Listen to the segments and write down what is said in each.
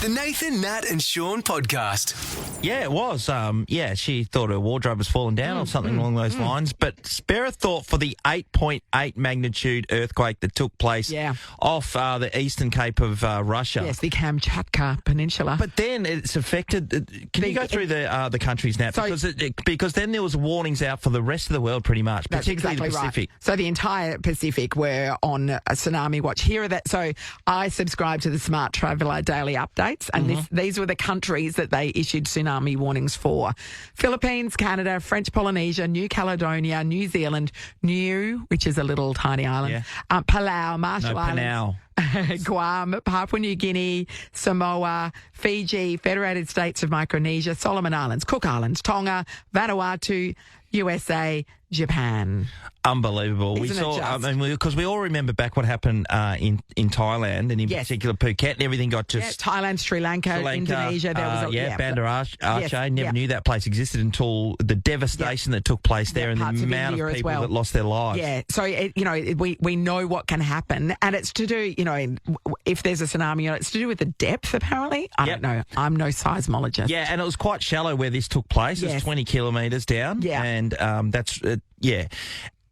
The Nathan, Nat and Shaun podcast. Yeah, it was. She thought her wardrobe was falling down or something along those lines. But spare a thought for the 8.8 magnitude earthquake that took place off the eastern cape of Russia. Yes, the Kamchatka Peninsula. But then it's affected. Can you go through the countries now? Because then there was warnings out for the rest of the world, pretty much, particularly the Pacific. Right. So the entire Pacific were on a tsunami watch. So I subscribe to the Smart Traveller Daily Updates, and these were the countries that they issued tsunami warnings for: Philippines, Canada, French Polynesia, New Caledonia, New Zealand, which is a little tiny island, Palau, Marshall Islands, Guam, Papua New Guinea, Samoa, Fiji, Federated States of Micronesia, Solomon Islands, Cook Islands, Tonga, Vanuatu, USA, Japan. Unbelievable. Because we all remember back what happened in Thailand, and in particular Phuket, and everything got just... Thailand, Sri Lanka, Indonesia. There was Banda Aceh. Never knew that place existed until the devastation that took place there and the amount of people that lost their lives. Yeah, so, we know what can happen, and it's to do, if there's a tsunami, it's to do with the depth, apparently. I don't know. I'm no seismologist. Yeah, and it was quite shallow where this took place. It was 20 kilometres down. Yeah. And that's...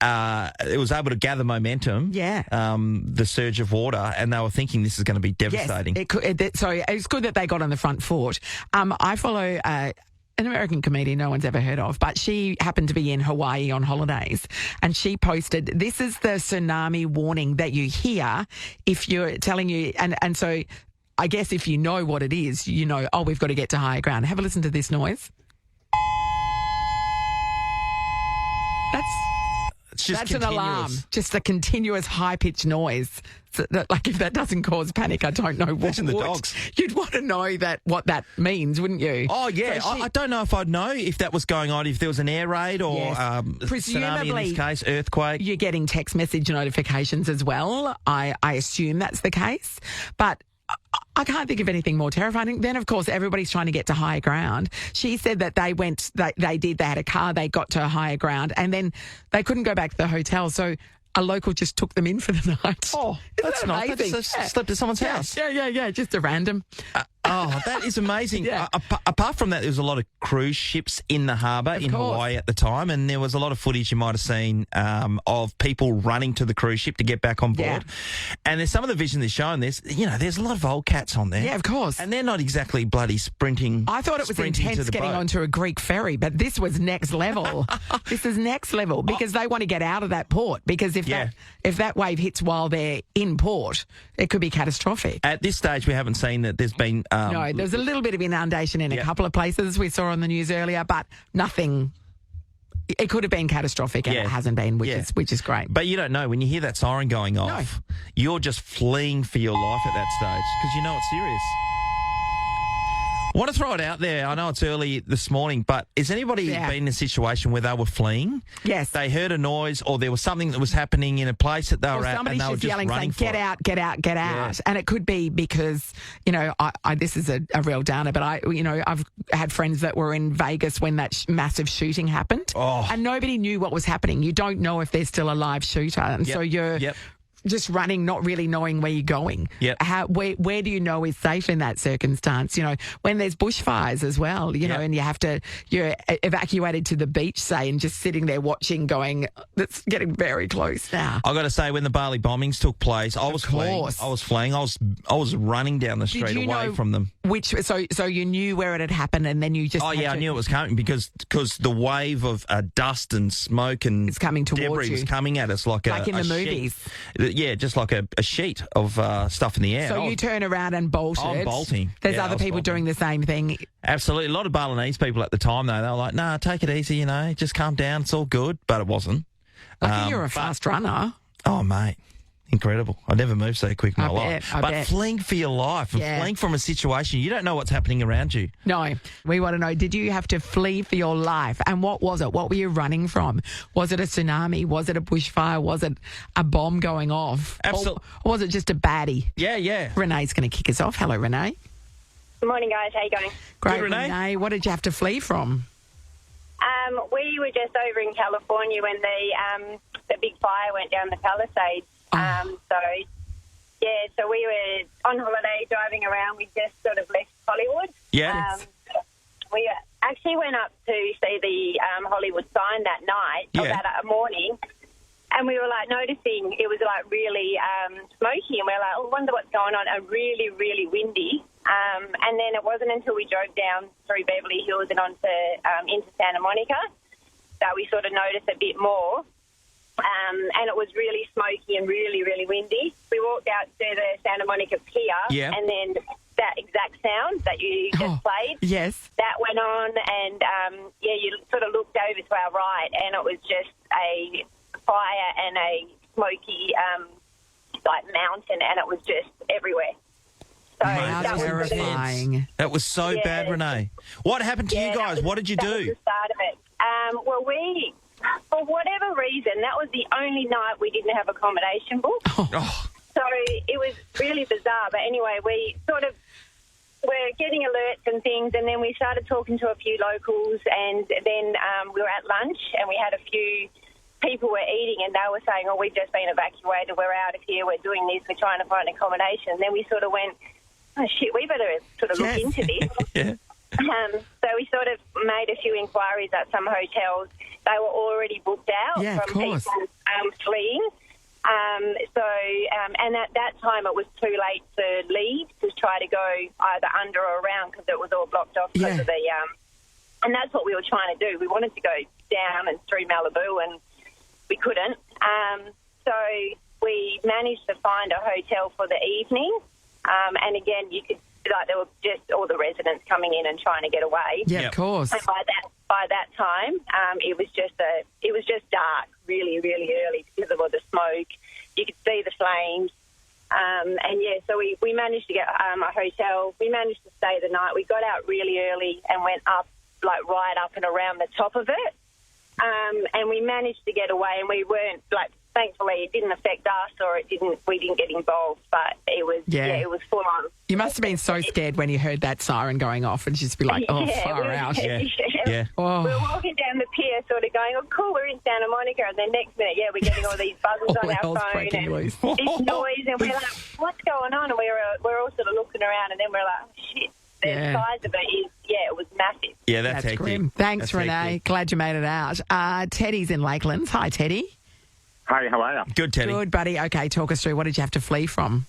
it was able to gather momentum, the surge of water, and they were thinking this is going to be devastating. Yes, it's good that they got on the front foot. I follow an American comedian no one's ever heard of, but she happened to be in Hawaii on holidays, and she posted, this is the tsunami warning that you hear if you're telling you, and so I guess if you know what it is, we've got to get to higher ground. Have a listen to this noise. That's an alarm, just a continuous high-pitched noise. So if that doesn't cause panic, I don't know what the dogs. You'd want to know what that means, wouldn't you? Oh, yeah. So I don't know if I'd know if that was going on, if there was an air raid or tsunami in this case, earthquake. You're getting text message notifications as well. I assume that's the case. But I can't think of anything more terrifying. Then, of course, everybody's trying to get to higher ground. She said that they had a car, they got to higher ground, and then they couldn't go back to the hotel, so a local just took them in for the night. Oh, that's not amazing. They just slept at someone's house. Yeah, just a random. That is amazing. Apart from that, there was a lot of cruise ships in the harbour in Hawaii at the time, and there was a lot of footage you might have seen of people running to the cruise ship to get back on board. Yeah. And there's some of the vision that's shown. There's a lot of old cats on there. Yeah, of course. And they're not exactly bloody sprinting. I thought it was intense getting onto a Greek ferry, but this was next level. This is next level because they want to get out of that port, because if that wave hits while they're in port, it could be catastrophic. At this stage, we haven't seen that there's been... no, there's a little bit of inundation in a couple of places we saw on the news earlier, but nothing... It could have been catastrophic, and it hasn't been, which is great. But you don't know. When you hear that siren going off, you're just fleeing for your life at that stage because you know it's serious. I want to throw it out there. I know it's early this morning, but has anybody been in a situation where they were fleeing? Yes. They heard a noise, or there was something that was happening in a place that they were at, and they were just yelling, running saying, "Get out, get out, get out!" Yeah. And it could be because this is a real downer, but I've had friends that were in Vegas when that massive shooting happened, and nobody knew what was happening. You don't know if there's still a live shooter, and so you're. Just running, not really knowing where you're going. Yep. Where do you know is safe in that circumstance? When there's bushfires as well, and you're evacuated to the beach, say, and just sitting there watching, going, that's getting very close now. I've got to say, when the Bali bombings took place, I was fleeing. I was running down the street away from them. So you knew where it had happened, and then you just... I knew it was coming because the wave of dust and smoke and it's coming towards debris was coming at us like in the movies. Yeah, just like a sheet of stuff in the air. So you turn around and bolted. I'm bolting. There's other people doing the same thing. Absolutely. A lot of Balinese people at the time, though, they were like, nah, take it easy, just calm down, it's all good. But it wasn't. Lucky you're a fast runner. Oh, mate. Incredible. I never moved so quick in my life. But fleeing for your life and fleeing from a situation, you don't know what's happening around you. No. We want to know, did you have to flee for your life? And what was it? What were you running from? Was it a tsunami? Was it a bushfire? Was it a bomb going off? Absolutely. Or was it just a baddie? Yeah. Renee's going to kick us off. Hello, Renee. Good morning, guys. How you going? Great, good, Renee. What did you have to flee from? We were just over in California when the big fire went down the Palisades. So So we were on holiday driving around. We just sort of left Hollywood. Yeah. We actually went up to see the Hollywood sign that night, or that morning, and we were like noticing it was like really smoky, and we were like, oh, I wonder what's going on. And really, really windy. And then it wasn't until we drove down through Beverly Hills and onto into Santa Monica that we sort of noticed a bit more. And it was really smoky and really, really windy. We walked out to the Santa Monica Pier, and then that exact sound that you just played, that went on, and you sort of looked over to our right, and it was just a fire and a smoky like mountain, and it was just everywhere. So that was terrifying. That was so bad, Renee. What happened to you guys? What did you do? That was the start of it. Well, we, for whatever reason, that was the only night we didn't have accommodation booked. So it was really bizarre. But anyway, we sort of were getting alerts and things, and then we started talking to a few locals, and then we were at lunch, and we had a few people were eating, and they were saying, oh, we've just been evacuated, we're out of here, we're doing this, we're trying to find accommodation. And then we sort of went, oh, shit, we better sort of look into this. So we sort of made a few inquiries at some hotels. They were already booked out from people fleeing. And at that time it was too late to leave, to try to go either under or around, because it was all blocked off because of the... and that's what we were trying to do. We wanted to go down and through Malibu, and we couldn't. So we managed to find a hotel for the evening. And again, you could... like there were just all the residents coming in and trying to get away. Yeah, of course. And by that time, it was just dark, really, really early because of all the smoke. You could see the flames, so we managed to get a hotel. We managed to stay the night. We got out really early and went up, like right up and around the top of it, and we managed to get away. And we weren't like. Thankfully, it didn't affect us, or we didn't get involved, but it was, it was full on. You must have been so scared when you heard that siren going off and just be like, oh, far out. Oh. We were walking down the pier sort of going, oh, cool, we're in Santa Monica, and then next minute, we're getting all these buzzes on our phone and loose. this noise, and we're like, what's going on? And we're all sort of looking around, and then we're like, oh, shit. The size of it is, it was massive. Yeah, that's hectic. Grim. Thanks, that's Renee. Hectic. Glad you made it out. Teddy's in Lakelands. Hi, Teddy. Hey, how are you? Good, Teddy. Good, buddy. Okay, talk us through. What did you have to flee from?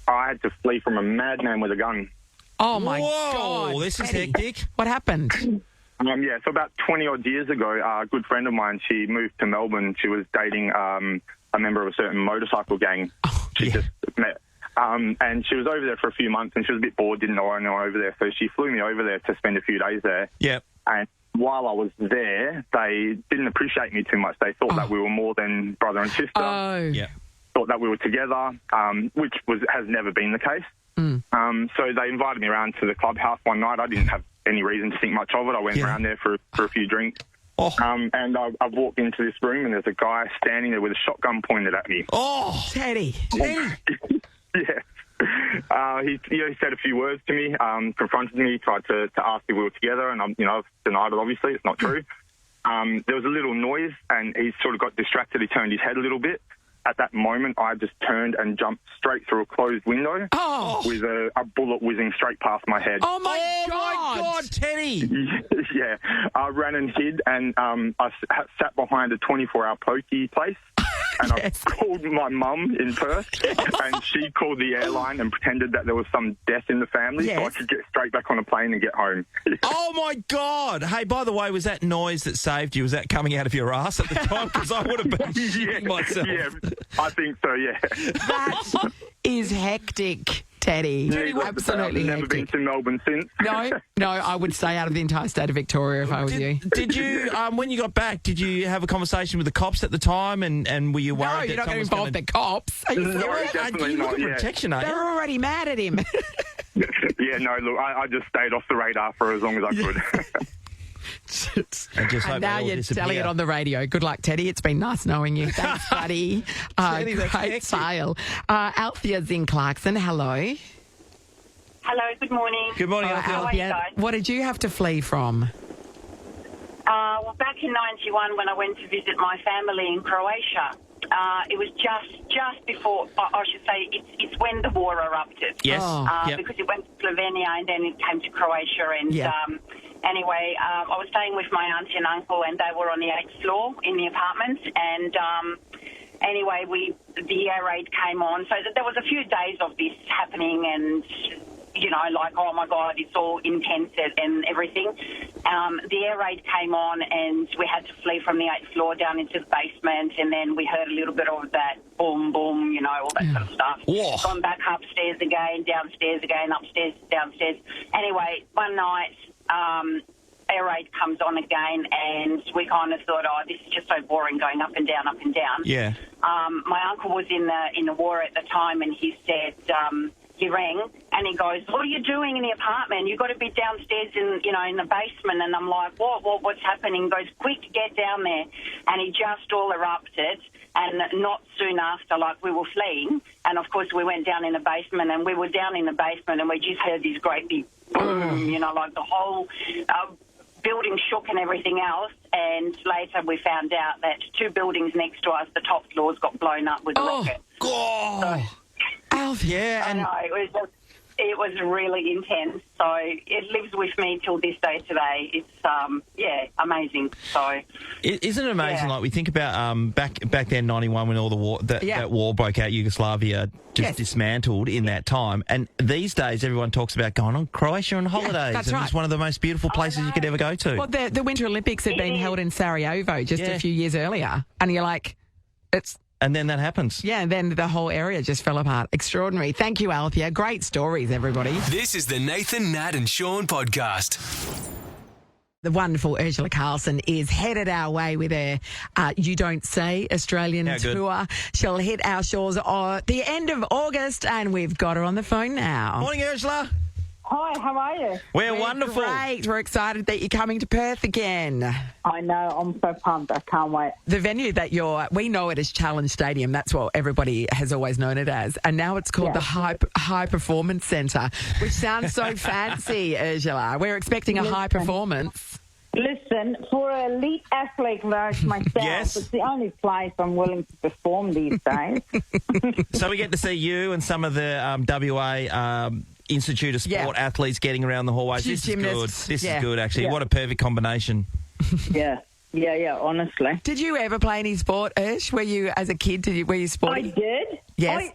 I had to flee from a madman with a gun. Oh, my God. This is hectic. What happened? So about 20-odd years ago, a good friend of mine, she moved to Melbourne. She was dating a member of a certain motorcycle gang. She just met. And she was over there for a few months, and she was a bit bored, didn't know anyone over there. So she flew me over there to spend a few days there. Yep. And while I was there, they didn't appreciate me too much. They thought that we were more than brother and sister. Oh. Yeah. Thought that we were together, which has never been the case. So they invited me around to the clubhouse one night. I didn't have any reason to think much of it. I went around there for a few drinks. And I walked into this room, and there's a guy standing there with a shotgun pointed at me. Oh, Teddy. He said a few words to me, confronted me, tried to ask if we were together, and I've denied it. Obviously, it's not true. There was a little noise, and he sort of got distracted. He turned his head a little bit. At that moment, I just turned and jumped straight through a closed window with a bullet whizzing straight past my head. Oh, my God, Teddy! I ran and hid, and I sat behind a 24-hour pokey place. And I called my mum in Perth, and she called the airline and pretended that there was some death in the family so I could get straight back on a plane and get home. Oh, my God. Hey, by the way, was that noise that saved you, was that coming out of your ass at the time? Because I would have been shitting myself. Yeah, I think so, That is hectic. Teddy, absolutely. I've never been to Melbourne since. No, I would stay out of the entire state of Victoria if I was you. Did you, when you got back, did you have a conversation with the cops at the time, and were you worried? No, you're not going to involve the cops. Are you serious? Definitely not. Protection, are you? They're already mad at him. I just stayed off the radar for as long as I could. And now you're telling it on the radio. Good luck, Teddy. It's been nice knowing you. Thanks, buddy. Great sale. Althea's in Carlson. Hello. Hello, good morning. Good morning, Althea. How are you guys? What did you have to flee from? Well, back in 91 when I went to visit my family in Croatia, it was just before, I should say, it's when the war erupted. Yes. Because it went to Slovenia and then it came to Croatia. And anyway, I was staying with my auntie and uncle, and they were on the 8th floor in the apartment. And anyway, the air raid came on. So there was a few days of this happening, and like, oh my God, it's all intense and everything. The air raid came on, and we had to flee from the 8th floor down into the basement, and then we heard a little bit of that boom, boom, all that sort of stuff. Whoa. Gone back upstairs again, downstairs again, upstairs, downstairs. Anyway, one night, air raid comes on again, and we kind of thought, oh, this is just so boring, going up and down, up and down. Yeah. My uncle was in the war at the time, and he said, he rang and he goes, what are you doing in the apartment? You've got to be downstairs in the basement. And I'm like, what's happening? He goes, quick, get down there. And he just all erupted. And not soon after, like, we were fleeing. And, of course, we went down in the basement, and we were down in the basement, and we just heard this great big boom, like the whole building shook and everything else. And later we found out that 2 buildings next to us, the top floors got blown up with a rocket. God. Alf, yeah. I know, it was really intense. So it lives with me till this day today. It's, amazing. So isn't it amazing? Like, we think about back then, 91, when all the war that war broke out, Yugoslavia just dismantled in that time. And these days, everyone talks about going on Croatia on holidays. That's and right. It's one of the most beautiful places you could ever go to. Well, the Winter Olympics had been held in Sarajevo just a few years earlier, and you're like, it's. And then that happens. Yeah, and then the whole area just fell apart. Extraordinary. Thank you, Althea. Great stories, everybody. This is the Nathan, Nat and Shaun podcast. The wonderful Urzilia Carlson is headed our way with her You Don't Say Australian tour. She'll hit our shores at the end of August, and we've got her on the phone now. Morning, Ursula. Hi, how are you? We're wonderful. Great. We're excited that you're coming to Perth again. I know, I'm so pumped. I can't wait. The venue that we know it as Challenge Stadium. That's what everybody has always known it as. And now it's called the High Performance Centre, which sounds so fancy, Ursula. We're expecting a high performance. Listen, for an elite athlete like myself, it's the only place I'm willing to perform these days. So we get to see you and some of the WA Institute of Sport athletes getting around the hallways. This is good. This is good, actually. What a perfect combination. Yeah, honestly. Did you ever play any sport, Ursh? Were you, as a kid, were you sporty? I did. Yes.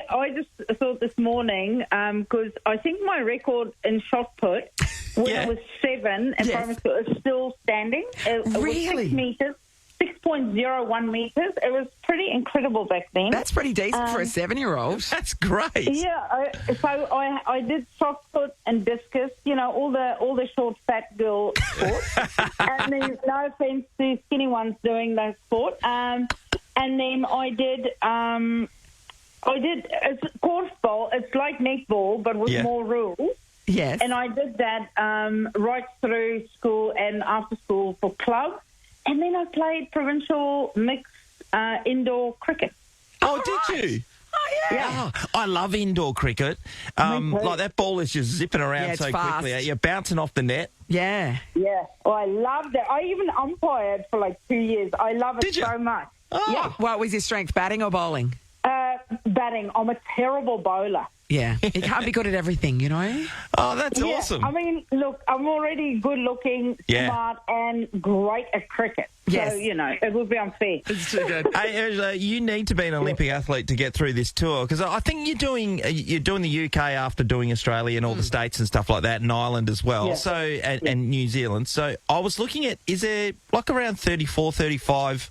I just thought this morning, because I think my record in shot put when I was 7 in primary school is still standing. It was 6 metres. 6.01 metres. It was pretty incredible back then. That's pretty decent for a 7-year-old. That's great. Yeah, so I did shot put and discus, all the short, fat girl sports. And there's no offence to skinny ones doing that sport. And then I did it's korfball. It's like netball, but with more rules. Yes. And I did that right through school and after school for club. And then I played provincial mixed indoor cricket. Oh, did you? Oh, yeah. Oh, I love indoor cricket. Like, that ball is just zipping around so fast. quickly. You're bouncing off the net. Yeah. Yeah. Oh, I loved it. I even umpired for like 2 years. I love it so much. Oh. Yeah. What was your strength, batting or bowling? Batting. I'm a terrible bowler. Yeah. You can't be good at everything, Oh, that's awesome. I mean, look, I'm already good-looking, smart, and great at cricket. Yes. So, it would be unfair. It's too good. Hey, Ursula, you need to be an Olympic athlete to get through this tour, because I think you're doing the UK after doing Australia and all the states and stuff like that, and Ireland as well. Yeah. So and New Zealand. So I was looking at, is there like around 34, 35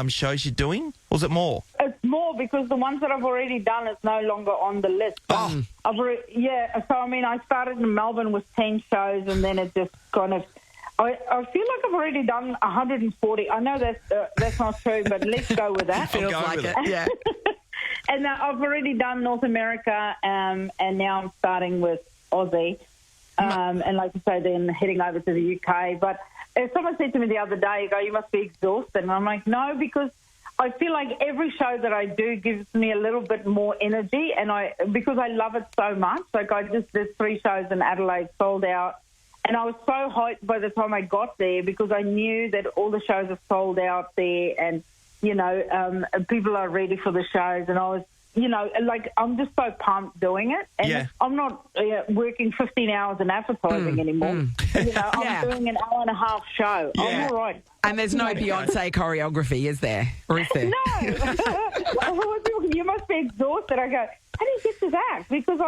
shows you're doing, or is it more? It's more, because the ones that I've already done is no longer on the list. Oh. So I mean, I started in Melbourne with 10 shows, and then it just kind of. I feel like I've already done 140. I know that's not true, but let's go with that. Feels like it. Yeah. And I've already done North America, and now I'm starting with Aussie, and like I say, then heading over to the UK. But someone said to me the other day, you must be exhausted, and I'm like, no, because I feel like every show that I do gives me a little bit more energy, and because I love it so much. Like, I just did 3 shows in Adelaide, sold out, and I was so hyped by the time I got there, because I knew that all the shows are sold out there, and people are ready for the shows, and I was, I'm just so pumped doing it. And I'm not working 15 hours in advertising anymore. I'm doing an hour and a half show. Yeah. I'm all right. And there's no Beyonce choreography, is there? Or is there? No. You must be exhausted. I go, how do you get to that? Because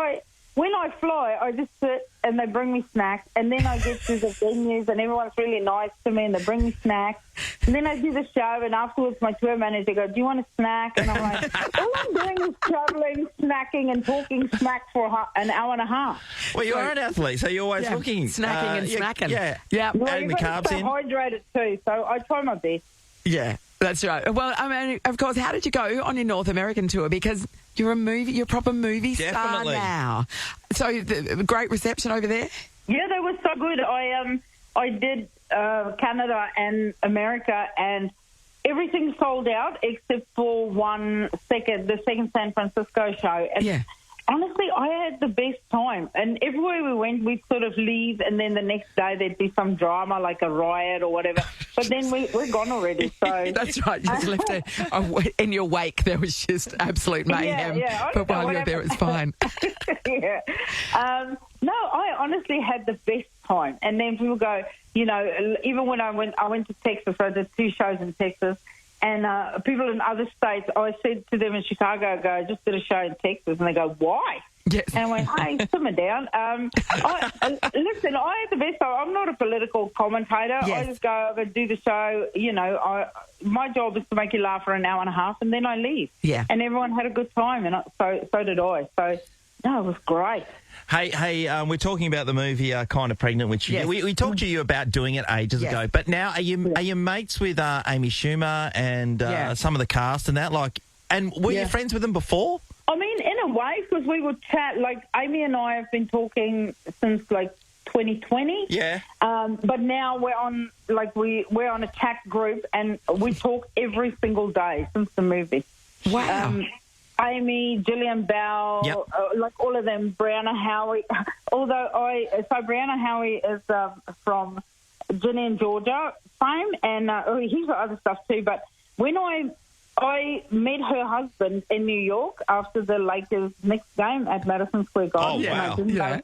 when I fly, I just sit and they bring me snacks, and then I get to the venues and everyone's really nice to me and they bring me snacks. And then I do the show, and afterwards my tour manager goes, do you want a snack? And I'm like, all I'm doing is travelling, snacking and talking smack for an hour and a half. Well, you are an athlete, so you're always looking. Snacking and smacking. Yeah. Well, adding the carbs in. Hydrated too, so I try my best. Yeah, that's right. Well, I mean, of course, how did you go on your North American tour? Because you're a proper movie star now. So, the great reception over there? Yeah, they were so good. I did Canada and America, and everything sold out except for the second San Francisco show. And honestly, I had the best time. And everywhere we went, we'd sort of leave, and then the next day there'd be some drama, like a riot or whatever. But then we're gone already. So that's right. You just left it in your wake. There was just absolute mayhem. Yeah. But while you're there, it's fine. No, I honestly had the best time. And then people go, even when I went to Texas, I did 2 shows in Texas. And people in other states, I said to them in Chicago, I just did a show in Texas. And they go, why? Yes. And I went, hey, simmer down. Listen, I had the best time. I'm not a political commentator. Yes. I just go over, do the show. My job is to make you laugh for an hour and a half, and then I leave. Yeah. And everyone had a good time, and so did I. So, no, it was great. Hey, we're talking about the movie Kind of Pregnant, which we talked to you about doing it ages ago. But now, are you mates with Amy Schumer and some of the cast and that? And were you friends with them before? I mean, in a way, because we would chat. Like, Amy and I have been talking since 2020. Yeah. But now we're on we're on a chat group, and we talk every single day since the movie. Wow. Amy, Gillian Bell, all of them, Brianna Howie. Brianna Howie is from Ginny and Georgia fame, and he's got other stuff too. But when I met her husband in New York after the Lakers next game at Madison Square Garden. Oh, wow. And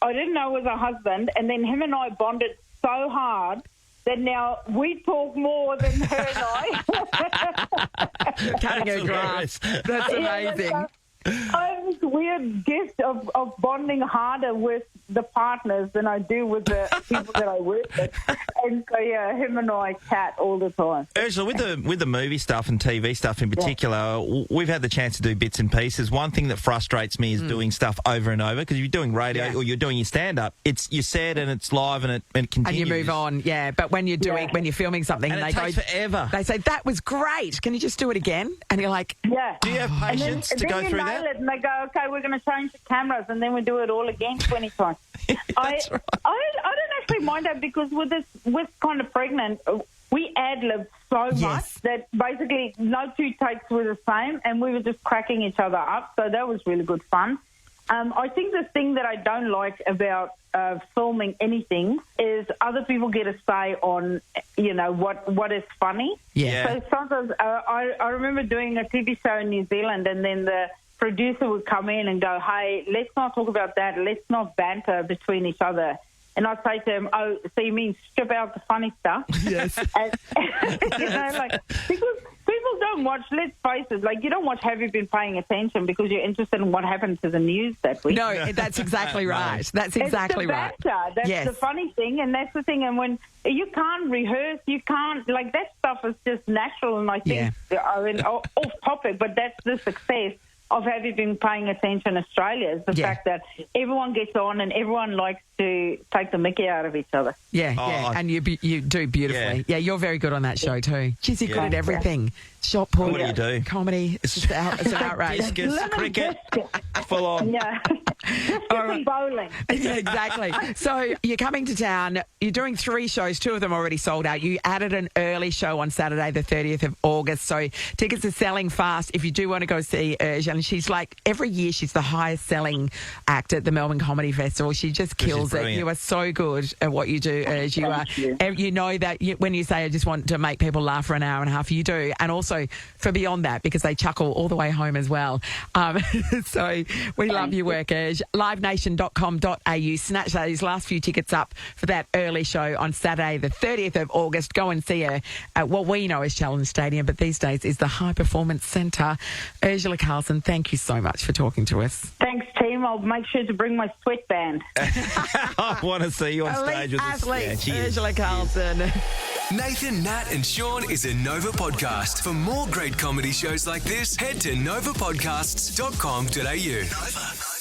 I didn't know it was a husband, and then him and I bonded so hard that now we talk more than her and I. Cutting her grass. That's amazing. I have this weird gift of bonding harder with the partners than I do with the people that I work with. And so, him and I chat all the time. Ursula, with the movie stuff and TV stuff in particular, we've had the chance to do bits and pieces. One thing that frustrates me is doing stuff over and over, because you're doing radio or you're doing your stand-up. You say it and it's live and it continues. And you move on, but when you're when you're filming something and they it takes forever. They say, that was great. Can you just do it again? And you're like, do you have patience to go through that? And they go, okay, we're going to change the cameras, and then we do it all again 20 times. That's right. I don't actually mind that, because with Kind of Pregnant, we ad-libbed so much that basically no 2 takes were the same, and we were just cracking each other up. So that was really good fun. I think the thing that I don't like about filming anything is other people get a say on, what is funny. Yeah. So sometimes I remember doing a TV show in New Zealand, and then the producer would come in and go, hey, let's not talk about that. Let's not banter between each other. And I'd say to him, oh, so you mean strip out the funny stuff? Yes. Because people don't watch, let's face it, you don't watch Have You Been Paying Attention because you're interested in what happened to the news that week. No, that's exactly right. That's exactly right. That's the funny thing, and that's the thing. And when you can't rehearse, you can't, that stuff is just natural, and I think, off topic, but that's the success of Have You Been Paying Attention Australia, is the fact that everyone gets on and everyone likes to take the mickey out of each other. And you do beautifully. Yeah, you're very good on that show too. She's good at everything. Shot put. What do you do? Comedy. It's just it's an outrage. Discus, cricket, full on. Yeah. All Like bowling. Yeah, exactly. So you're coming to town. You're doing 3 shows. 2 of them already sold out. You added an early show on Saturday, the 30th of August. So tickets are selling fast if you do want to go see Urz. And she's like, every year she's the highest selling act at the Melbourne Comedy Festival. She just kills it. You are so good at what you do, Urz. You know that when you say, I just want to make people laugh for an hour and a half, you do. And also for beyond that, because they chuckle all the way home as well. So we love your work, Urz. livenation.com.au. Snatch those last few tickets up for that early show on Saturday, the 30th of August. Go and see her at what we know as Challenge Stadium, but these days is the High Performance Centre. Urzila Carlson, thank you so much for talking to us. Thanks, team. I'll make sure to bring my sweatband. I want to see you on stage with athlete, this. Urzila Carlson. Nathan, Nat and Sean is a Nova podcast. For more great comedy shows like this, head to novapodcasts.com.au. Nova.